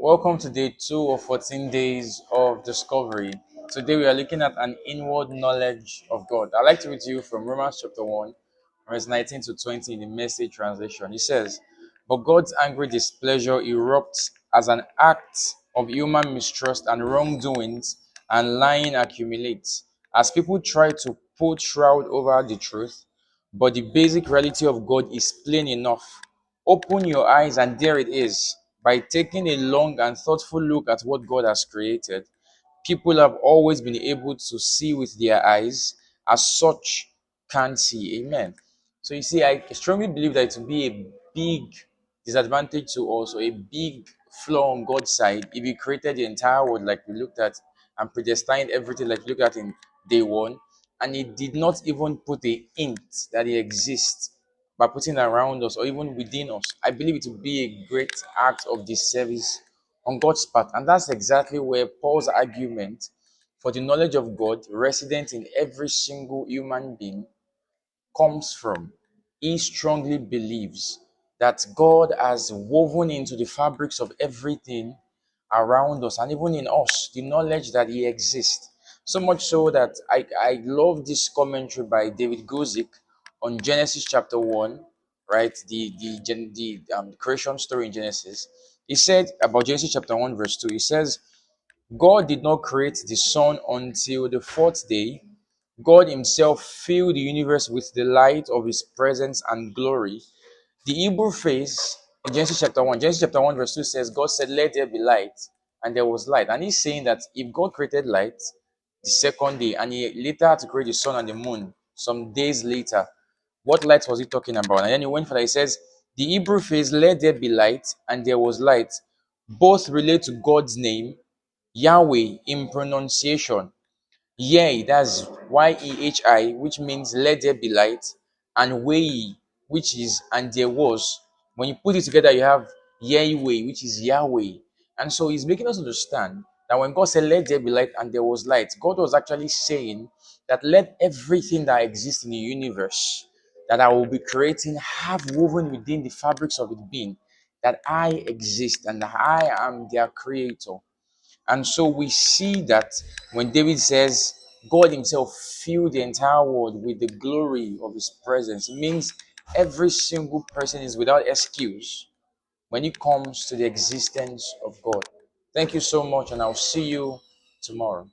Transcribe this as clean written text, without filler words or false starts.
Welcome to day 2 of 14 days of discovery. Today we are looking at an inward knowledge of God. I'd like to read to you from Romans chapter 1, verse 19 to 20 in the Message translation. It says, "But God's angry displeasure erupts as an act of human mistrust and wrongdoings, and lying accumulates, as people try to put shroud over the truth. But the basic reality of God is plain enough. Open your eyes, and there it is. By taking a long and thoughtful look at what God has created, people have always been able to see with their eyes as such can see." Amen. So you see, I strongly believe that it will be a big disadvantage to us, or a big flaw on God's side, if He created the entire world like we looked at and predestined everything like we looked at in day one, and He did not even put a hint that He exists by putting around us or even within us. I believe it will be a great act of disservice on God's part. And that's exactly where Paul's argument for the knowledge of God resident in every single human being comes from. He strongly believes that God has woven into the fabrics of everything around us and even in us the knowledge that He exists. So much so that I love this commentary by David Guzik on Genesis chapter 1, right? The creation story in Genesis. He said about Genesis chapter 1, verse 2, he says, God did not create the sun until the fourth day. God Himself filled the universe with the light of His presence and glory. The Hebrew phrase in Genesis chapter 1, verse 2 says, God said, "Let there be light," and there was light. And He's saying that if God created light the second day, and He later had to create the sun and the moon some days later, what light was He talking about? And then He went further. He says, the Hebrew phrase, "Let there be light," and "there was light," both relate to God's name, Yahweh, in pronunciation. Yea, that's Yehi, which means "let there be light," and Wei, which is "and there was." When you put it together, you have Yahweh, which is Yahweh. And so He's making us understand that when God said, "Let there be light," and there was light, God was actually saying that let everything that exists in the universe that I will be creating have woven within the fabrics of it being that I exist and that I am their creator. And so we see that when David says God Himself filled the entire world with the glory of His presence, it means every single person is without excuse when it comes to the existence of God. Thank you so much, and I'll see you tomorrow.